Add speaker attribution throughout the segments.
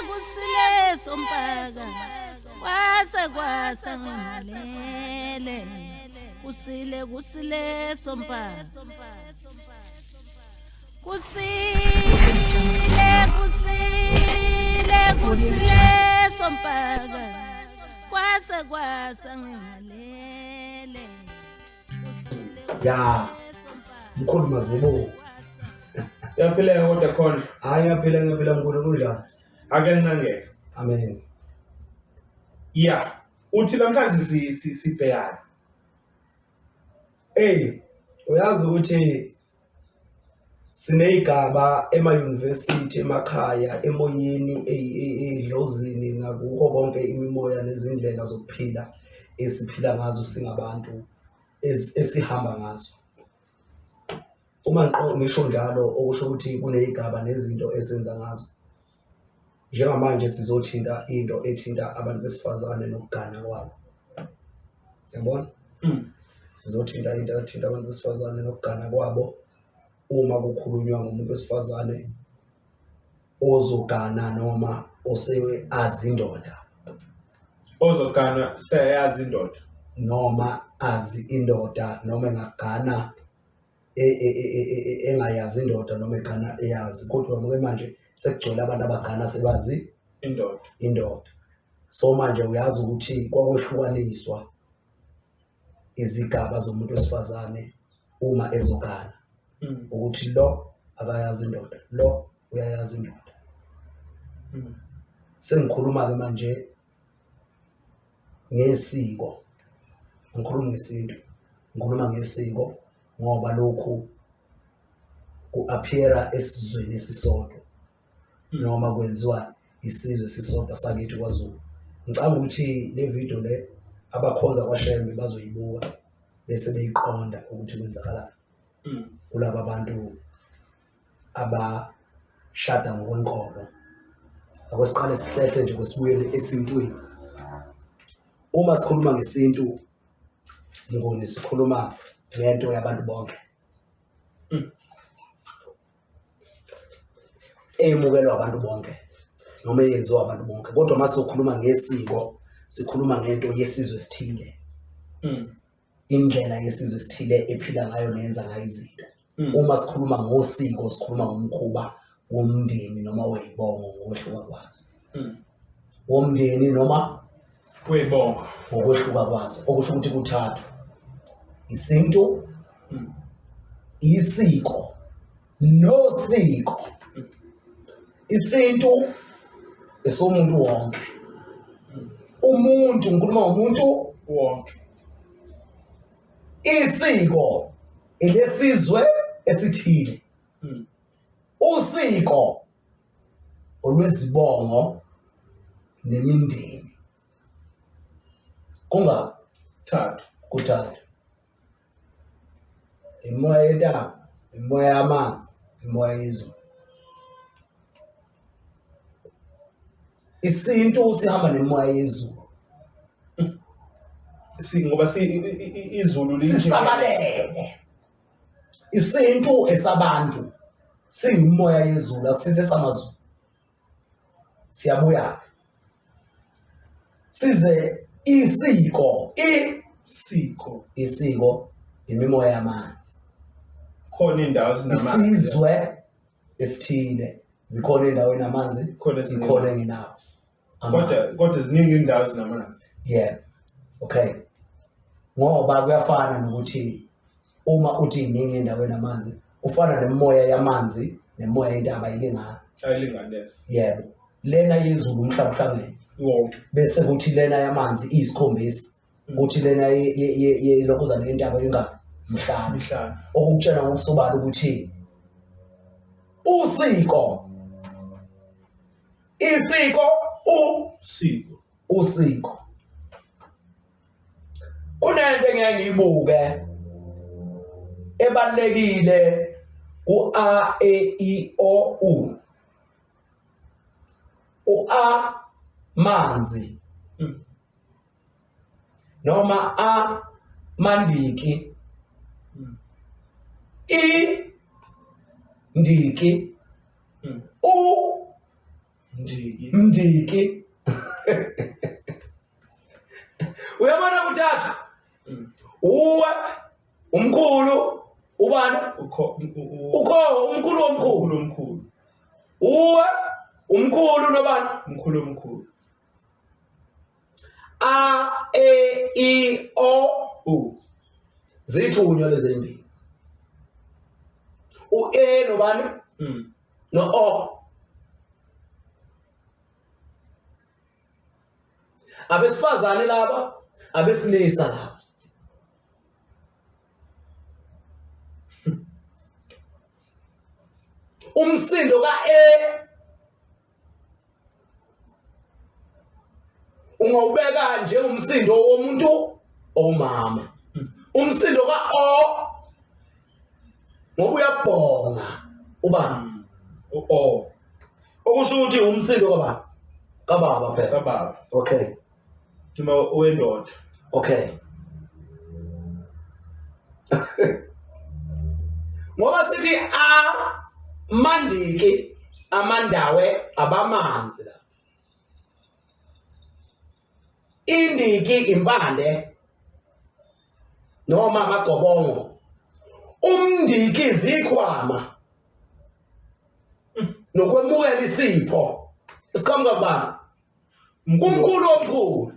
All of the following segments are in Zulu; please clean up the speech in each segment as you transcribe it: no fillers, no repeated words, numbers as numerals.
Speaker 1: kusile sompaka kwasa ngalele kusile sompaka kusile sompaka kwasa ngalele
Speaker 2: ya mkhulu Mazibu
Speaker 3: yaphila kodwa khona
Speaker 2: hayi ngaphila mkhulu kunjani
Speaker 3: ake ncangeke
Speaker 2: amen
Speaker 3: uthi namhlanje sibhekana
Speaker 2: uyazi ukuthi sineyigaba ema-university emakhaya emoyeni edlozini nakuko konke imimoya nezindlela zokuphila esiphila ngazo singabantu esihamba ngazo. Uma ngisho njalo okusho ukuthi kuneyigaba nezinto esenza ngazo. Njengamanje sizothinta into ethinta abantu besifazane nokugana kwabo. Yabona? Sizothinta into ethinta abantu besifazane nokugana kwabo. Uma kukhulunywa ngomuntu wesifazane ozogana noma osewe azindoda
Speaker 3: ozogana seyazi indoda
Speaker 2: noma azi indoda noma engagana engayazi indoda noma egana eyazi kodwa ngoba manje sekugcwele abantu abagana sebazi indoda so manje uyazi ukuthi kwakwehlukaniswa izigaba zomuntu wesifazane uma ezogana ukuthi lo akayazi indoda lo uyayazi indoda sengikhuluma ke manje ngesiko ngikhuluma ngesintu ngikhuluma ngesiko ngoba lokhu ku-appeara esizweni esisodwa noma kwenziwa isizwe sisodwa sakithi kwaZulu. Ngicabanga ukuthi le video le abakhonza kwaShembe bazoyibuka bese beyiqonda ukuthi kwenzakalani kulabo abantu abashada ngokwenkolo. Akwesiqale sihlehle nje kusibuyele esintwini. Uma sikhuluma ngesintu ngoni sikhuluma ngento yabantu bonke emukelwa abantu bonke noma eyenziwa abantu bonke kodwa mase sikhuluma ngesiko sikhuluma ngento yesizwe esithile indlela yesizwe esithile ephila ngayo nenza ngayo izinto. Uma sikhuluma ngosiko sikhuluma ngomkhuba womndeni noma weyibongo ngokwehluka kwazo womndeni noma
Speaker 3: weyibongo
Speaker 2: ngokwehluka kwazo okusho ukuthi kuthathu isintu isiko nosiko. Isintu esomuntu wonke umuntu ngikhuluma ngomuntu
Speaker 3: wonke.
Speaker 2: Isiko elesizwe esithile usiko olwezibongo nemindeni kuthathu imoya yentaba imoya yamanzi imoya yezulu. Isintu sihamba nemoya yezulu
Speaker 3: ngoba izulu
Speaker 2: lisabalele. Isintu esabantu siyimoya yezulu akusise samazulu. Siyabuya size isiko imimoya yamanzi.
Speaker 3: Khona indawo zinamanzi.
Speaker 2: Isizwe esithile zikhona endaweni namanzi zikhona engenawo.
Speaker 3: Kodwa ziningi indawo zinamanzi.
Speaker 2: Yeah. Okay. Ngoba kuyafana nokuthi uma uthi iningi endaweni namanzi ufana nemoya yamanzi nemoya yentaba ayilingana.
Speaker 3: Ayilinganesi.
Speaker 2: Yebo. Lena yezulu umhlabuhlangene.
Speaker 3: Wonke.
Speaker 2: Bese kuthi lena yamanzi iyisikhombisa. Kuthi lena yelokhuzana yentaba ingaba mhlanu. Okutshela ngokusobala ukuthi usiko kunento engeke ngiyibuke ebalekile ku-A E I O U. U-A manzi noma A mandiki Ndiki. Ndiki. Uyabona kuthathu. Uwe umkhulu ubani? Umkhulu omkhulu. Uwe umkhulu nobani?
Speaker 3: Umkhulu.
Speaker 2: A, E, I, O, U. Zithunywa lezi zimbili. U-E nobani? No-O. Abesifazane laba, abesilisa laba. Umsindo ka-E ungawubeka njengomsindo womuntu omama. Umsindo ka-O ngoba uyabhonga ubani?
Speaker 3: O.
Speaker 2: Okusho ukuthi umsindo kababa phela.
Speaker 3: Kababa.
Speaker 2: Okay.
Speaker 3: Kima owendoda.
Speaker 2: Okay. Ngoba sithi amandiki, amandawe, abamanzi la. Indiki impande noma amagobongo. Umndiki zikhwama. Nokwemukela isipho. Isiqhamuka kubani? Umkhulu omkhulu.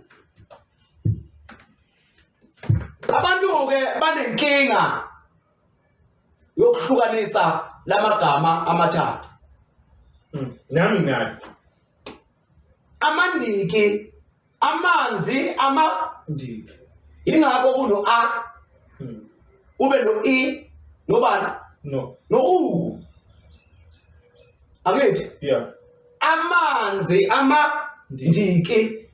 Speaker 2: Abantu-ke banenkinga yokuhlukanisa lamagama amathathu.
Speaker 3: Nami nayo.
Speaker 2: Amandiki, amanzi,
Speaker 3: Ndiki.
Speaker 2: ingakho kuno A, kube no I, nobani?
Speaker 3: No.
Speaker 2: No U. Angithi?
Speaker 3: Yeah.
Speaker 2: Amanzi, amandiki,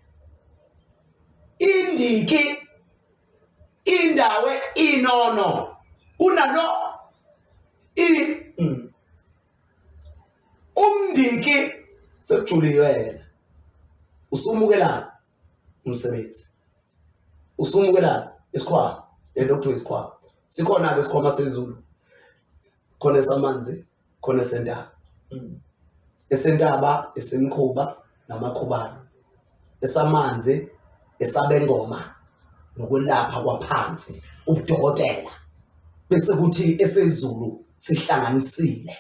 Speaker 2: indiki, indawe, inono, unalo I. Umndiki sekujuliwe yena. Usumukelana umsebenzi. Usumukelana isikhwama, lento kuthiwa isikhwama. Sikhona ke isikhwama sezulu. Khona esamanzi, khona esendaba. Esendaba, esemkhuba namakhubana. Esamanzi, esabengoma nokwelapha kwaphansi, ubudokotela. Bese kuthi esezulu sihlanganisile.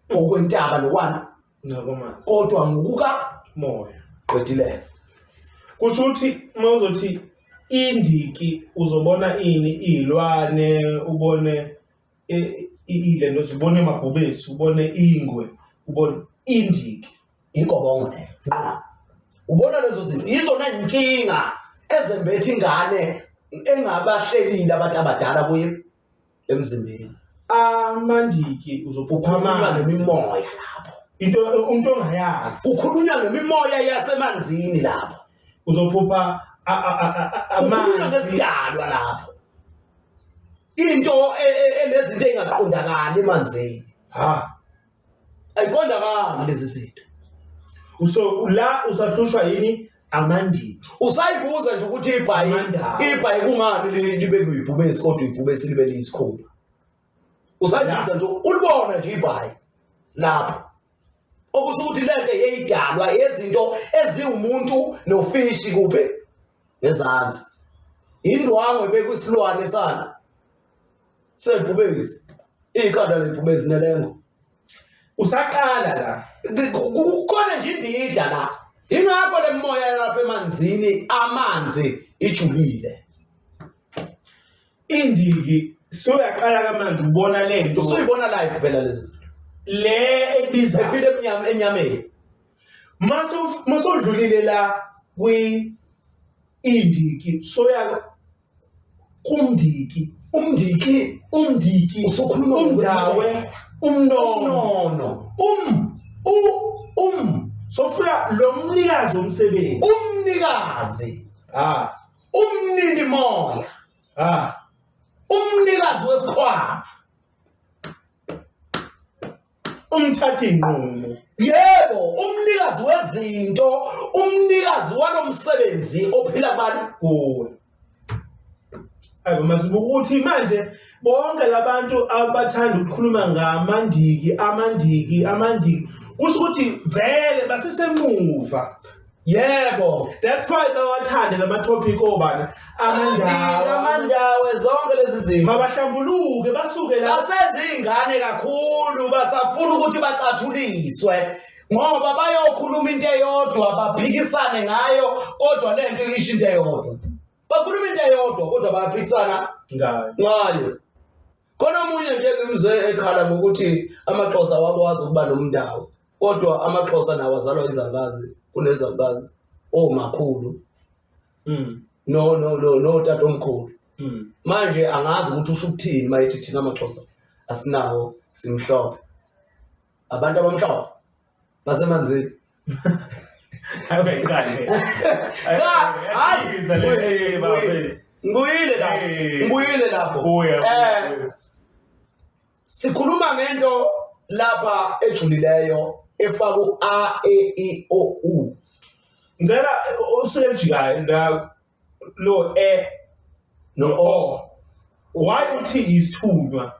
Speaker 2: Okwentaba nokwani?
Speaker 3: Nakomanzi.
Speaker 2: Kodwa ngokuka
Speaker 3: Moya.
Speaker 2: qedile.
Speaker 3: Kusho ukuthi mawuzothi indiki uzobona ini izilwane, ubone ilento zibone amabhubesi, ubone ingwe, ubone indiki.
Speaker 2: Ingobongo le. Ubona lezo zinto izona inkinga ezembethe ingane engabahlelile abantu abadala kuye emzimbeni.
Speaker 3: Amandiki uzophupha
Speaker 2: nemimoya lapho.
Speaker 3: Umuntu ongayazi.
Speaker 2: Ukhulunywa ngemimoya yasemanzini lapho.
Speaker 3: Uzophupha
Speaker 2: Ukhulunywa ngesidalwa lapho. Into enezinto engaqondakali emanzini. Ayiqondakali lezi zinto.
Speaker 3: La usahlushwa yini amandiki.
Speaker 2: Usayibuza nje ukuthi ibhayi kungani libe kuyibhubesi kodwa ibhubesi libe liyisikhumba. Usayibuza nje ulibona nje ibhayi lapho. Okusho ukuthi lento yeyidalwa yezinto eziwumuntu nofishi kuphi ngezansi. Indwangu bekusilwane sana. Sebhubesi. Ikhanda lebhubesi nelengo.
Speaker 3: Usaqala la.
Speaker 2: Kukhona nje indida la. Ingakho lemoya lapha emanzini amanzi ijulile.
Speaker 3: Indiki soyaqala kamanje ubona lento.
Speaker 2: Usuyibona live phela lezi.
Speaker 3: Le ebiza
Speaker 2: ephile enyameni.
Speaker 3: Masodlulile la kwi indiki soya kumndiki. Umndiki
Speaker 2: Usukhuluma
Speaker 3: umndawe umnono. Sofika lo mnikazi omsebenzi.
Speaker 2: Umnikazi. Umnini moya. Umnikazi wesikhwama.
Speaker 3: Umthathi inqumo.
Speaker 2: Yebo, umnikazi wezinto, umnikazi walomsebenzi ophila bani kuwe.
Speaker 3: Hayi masibuka ukuthi manje bonke labantu abathanda ukukhuluma ngamandiki kusho ukuthi vele basesemuva.
Speaker 2: Yebo,
Speaker 3: That's why bawathande lama topic obana
Speaker 2: amandawo zonke lezi zinto
Speaker 3: mabahlambuluke basuke la
Speaker 2: basezingane kakhulu basafuna ukuthi bacathuliswe ngoba bayokhuluma into eyodwa baphikisane ngayo kodwa lento isho into eyodwa. Bakhuluma into eyodwa kodwa bayaphikisana ngayo. Khona omunye nje ngimzwe ekhala ngokuthi amaXhosa wakwazi ukuba nomndawo kodwa amaXhosa nawo azalwa izangazi kunezangazi omakhulu no tatomkhulu. Manje angazi ukuthi usho ukuthini mayithi thina amaXhosa asinawo simhlophe abantu abamhlophe basemanzini.
Speaker 3: Okay, kahle.
Speaker 2: Ngibuyile lapho. Sikhuluma ngento lapha ejulileyo efaka u-A, E, I, O, U.
Speaker 3: Ngicela uselejikayo la lo
Speaker 2: no O.
Speaker 3: Why uthi isithunywa?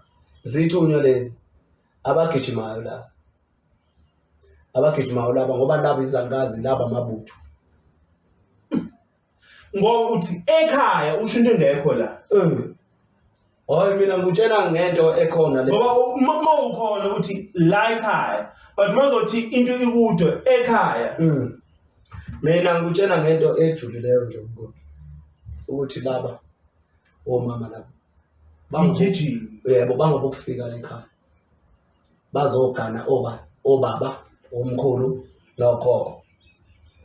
Speaker 2: Zithunywa lezi abagijimayo la. Abagijimayo laba ngoba laba izangazi laba amabutho.
Speaker 3: Ngoba uthi ekhaya usho into engekho la.
Speaker 2: Hayi mina ngutshela ngento ekhona le.
Speaker 3: Ngoba uma ukhona uthi la ekhaya, but mazothi into ikude ekhaya.
Speaker 2: Mina ngutshela ngento ejulileyo nje ukuthi laba omama laba
Speaker 3: Bangigijima.
Speaker 2: Yebo bangobukufika la ekhaya. Bazogana obaba, omkhulu nokhokho.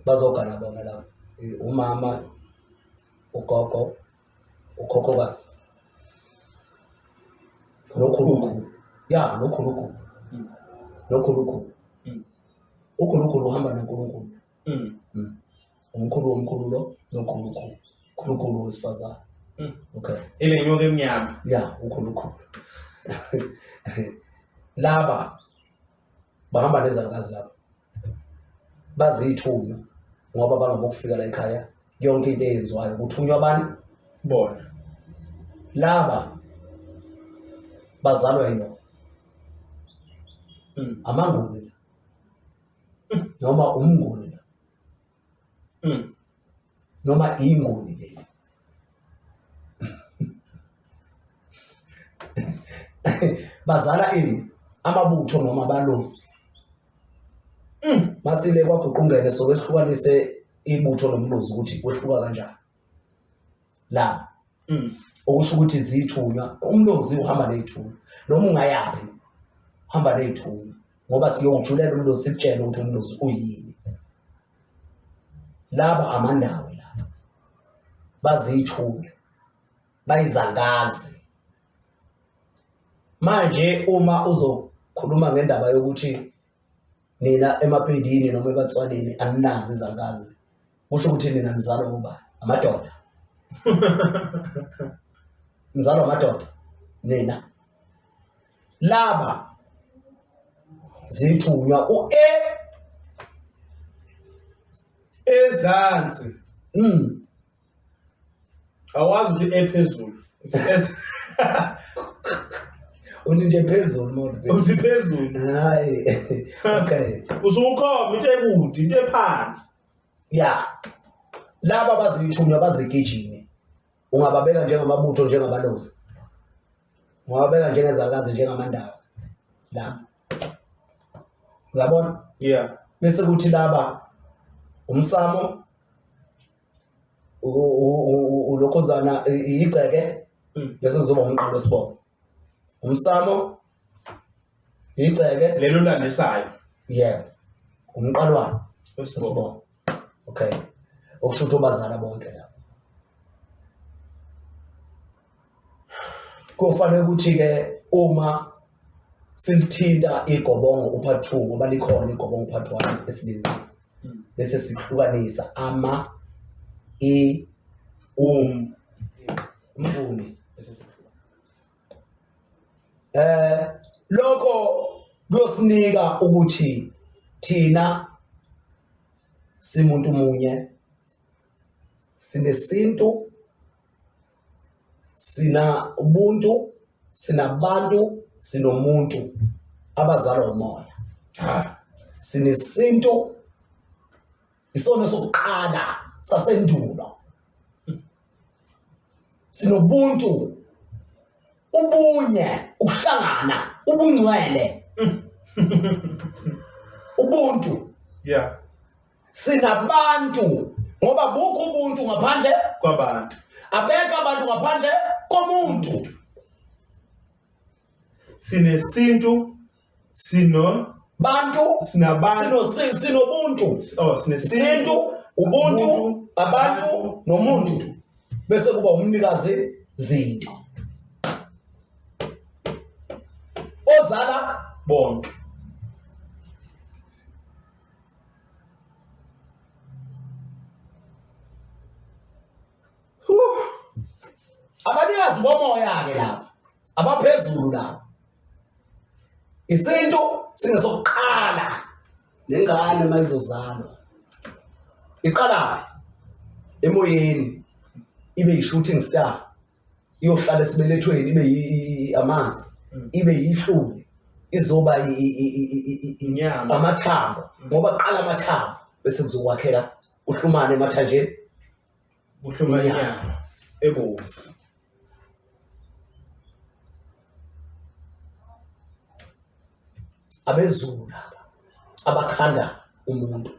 Speaker 2: Bazogana bona laba. Umama, ugogo, ukhokhokazi. Nokhulukhulu. Ya, nokhulukhulu. Nokhulukhulu. Ukhulukhulu uhamba noNkulunkulu. Umkhulu lo nokhulukhulu. Ukhulukhulu wesifazane. Okay.
Speaker 3: Ile nyoka emnyama.
Speaker 2: Ya, ukhulukhulu. Laba bahamba nezangazi laba. Bazithunywa ngoba bangabokufika la ekhaya. Yonke into eyenziwayo kuthunywa abantu
Speaker 3: Bona.
Speaker 2: laba bazalwa yino. Amanguni noma umnguni noma inguni le. Bazala ini amabutho noma abalozi. Masile kwaguqungene sokwehlukanise ibutho nomlozi ukuthi kwehluka kanjani. La okusho ukuthi zithunywa umlozi uhamba nezithunywa noma ungayapi uhamba nezithunywa ngoba siyojulela umlozi sikutshela ukuthi umlozi uyini. Laba amandawo la bazithunywa bayizangazi. Manje uma uzokhuluma ngendaba yokuthi nina emapedini noma ebatswaneni aninazi izangazi kusho ukuthi nina nizalwa ubani amadoda. Nizalwa amadoda nina. Laba zithunywa
Speaker 3: Ezansi. Awazi ukuthi ephezulu.
Speaker 2: uthi nje phezulu manje.
Speaker 3: Uthi phezulu.
Speaker 2: Hayi. Okay.
Speaker 3: Usukhoma into ekude, into ephansi.
Speaker 2: Ya. Laba bazithunywa bazigijime. Ungababeka njengamabutho njengabalozi. Ungababeka njengezakazi njengamandawo. La. Uyabona?
Speaker 3: Yeah.
Speaker 2: Bese kuthi laba umsamo ulokhozana igceke bese kuzoba umqalo wesibongo. Umsamo igceke
Speaker 3: Lelo landisayo.
Speaker 2: yebo umqalwana
Speaker 3: Wesibongo.
Speaker 2: wesibongo. Okay. Okusho ukuthi bazala bonke la. Kufanele ukuthi ke uma silithinta igobongo uphathi 2 ngoba likhona igobongo uphathi 1 esilinzi. Bese sihlukanisa ama umnguni bese sihlukanisa. Lokho kuyosinika ukuthi thina simuntu munye sinesintu sina ubuntu, sinabantu, sinomuntu abazalwa umoya. Sinesintu isona sokuqala sasendulo. Sinobuntu, ubunye, ukuhlangana, ubungcwele. Ubuntu.
Speaker 3: Yeah.
Speaker 2: Sinabantu ngoba bukho ubuntu ngaphandle
Speaker 3: kwabantu.
Speaker 2: Abekho abantu ngaphandle komuntu.
Speaker 3: Sinesintu,
Speaker 2: bantu,
Speaker 3: sinabantu,
Speaker 2: sinobuntu.
Speaker 3: sinesintu,
Speaker 2: ubuntu, abantu nomuntu. Bese kuba umnikazi zinto. Ozala
Speaker 3: bonke.
Speaker 2: Abanikazi bomoya ke lapha. Abaphezulu lapha. Isintu singesokuqala nengane mayizozalwa. Iqala emoyeni ibe yi-shooting star. Iyohlala esibelethweni ibe amanzi, ibe yihluli, izoba
Speaker 3: inyama,
Speaker 2: amathambo. Ngoba qala amathambo bese kuzokwakhela uhlumane emathanjeni.
Speaker 3: Uhlumane inyama ebovu.
Speaker 2: Abezulu abakhanda umuntu,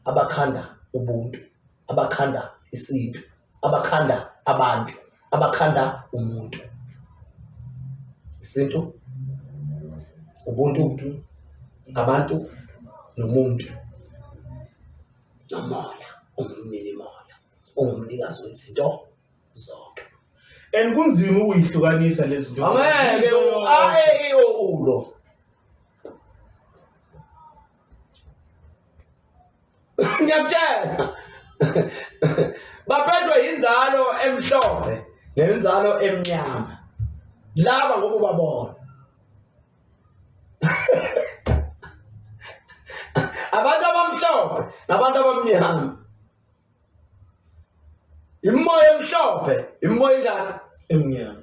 Speaker 2: abakhanda ubuntu, abakhanda isintu, abakhanda abantu, abakhanda umuntu. Isintu, ubuntu, abantu nomuntu. Nomoya, umnini moya, ungumnikazi wezinto zonke.
Speaker 3: And kunzima ukuyihlukanisa lezi zinto.
Speaker 2: Angeke ulo. Ngiyakutshela baphendwe inzalo emhlophe nenzalo emnyama laba ngoba babona abantu abamhlophe nabantu abamnyama imoya emhlophe imoya enjani
Speaker 3: emnyama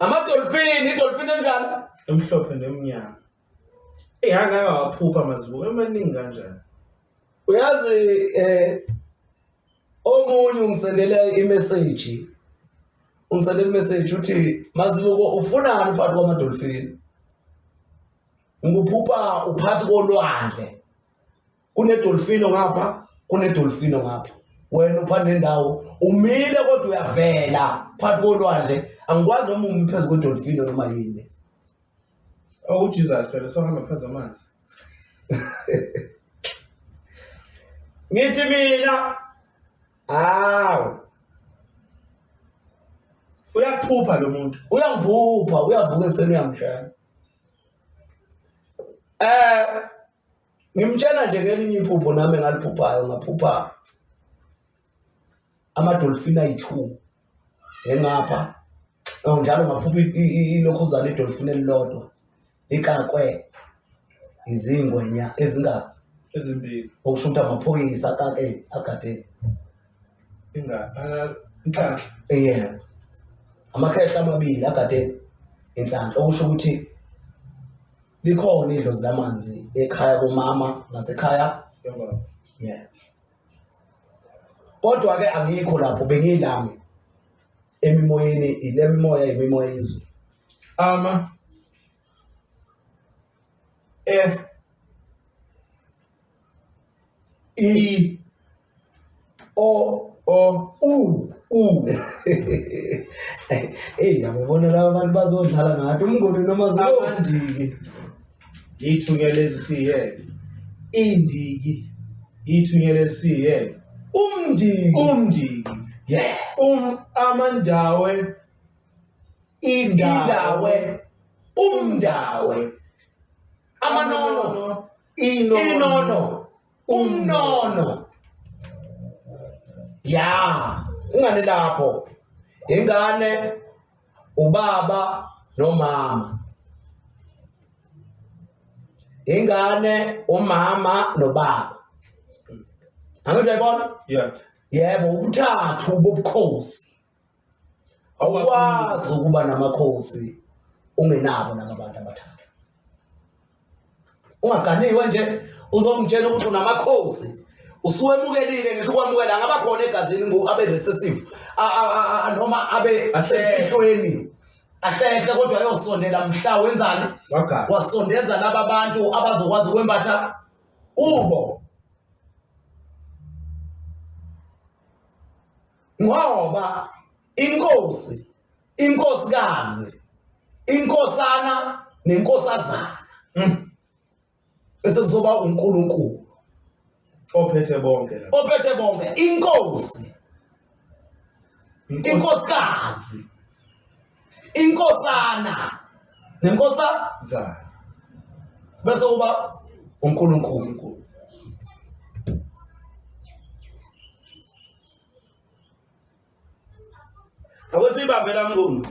Speaker 2: amadolphini idolphini enjani
Speaker 3: emhlophe nemnyama angakawaphupha mazibuko emaningi kanjani.
Speaker 2: Uyazi omunye ungisendele imessage. Ungisendele imessage uthi mazibuko ufunani phakathi kwamadolphini? Nguphupha uphathi kolwandle. Kunedolphino ngapha, kunedolphino ngapha. Wena upha nendawo umile kodwa uyavela phakathi kolwandle. Angikwazi noma umphezulu kwedolphino noma yini.
Speaker 3: Oh Jesus phela sohamba phansi amanzi.
Speaker 2: Ngithi mina
Speaker 3: uyakuphupha lo muntu.
Speaker 2: Uyangiphupha, uyavuka ekuseni uyangishaya. Ngimtshela nje ngelinye iphupho nami engaliphuphayo ngaphupha amadolphini ayi-2 engapha. Njalo ngaphupha ilokhuzana idolphini elilodwa. Ikakwe izingwenya
Speaker 3: ezimbili
Speaker 2: okusho ukuthi amaphoyisa akake agade
Speaker 3: inhlanhla.
Speaker 2: Yeah. Amakhehla amabili agade inhlanhla okusho ukuthi likhona idlozi lamanzi ekhaya komama nasekhaya
Speaker 3: yababa.
Speaker 2: Yeah. Kodwa ke angikho lapho bengilami emimoyeni ile mimoya imimoya yezulu. U. Yabona laba abantu bazodlala ngathi umngoni noma
Speaker 3: Amandiki yithunyela ezisiye. Indiki yithunyela ezisiye. Umndiki.
Speaker 2: Yeah.
Speaker 3: Amandawe.
Speaker 2: Indawe. Umndawe. Amanono. Inono. Umnono. Ya, ingane lapho. Ingane ubaba nomama. Ingane umama nobaba. Angizwa ibona?
Speaker 3: Yeah.
Speaker 2: Yebo, ubuthathu bobukhosi. awukwazi ukuba namakhosi ungenabo nabantu abathathu. Ungaganiwe nje uzomtshela ukuthi unamakhosi usuwemukelile ngisho ukwamukela ngaba khona egazini abe recessive noma abe asehlweni ahlehle kodwa ayosondela mhla wenzani wasondeza laba bantu abazokwazi ukwembatha kubo ngoba inkosi inkosikazi inkosana nenkosazana bese kuzoba uNkulunkulu
Speaker 3: ophethe bonke inkosi
Speaker 2: inkosikazi inkosana nenkosazana bese kuba uNkulunkulu. Awusibambe la mnguni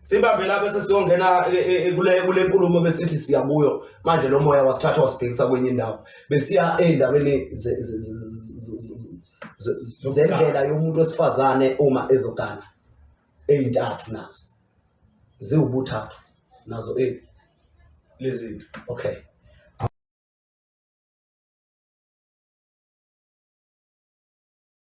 Speaker 2: sibambe la bese siyongena kule nkulumo besithi siyabuyo manje lo moya wasithatha wasibhekisa kwenye indawo besiya endabeni zendlela yomuntu wesifazane uma ezogana eyintathu nazo ziwubuthathu nazo
Speaker 3: lezi.
Speaker 2: Okay.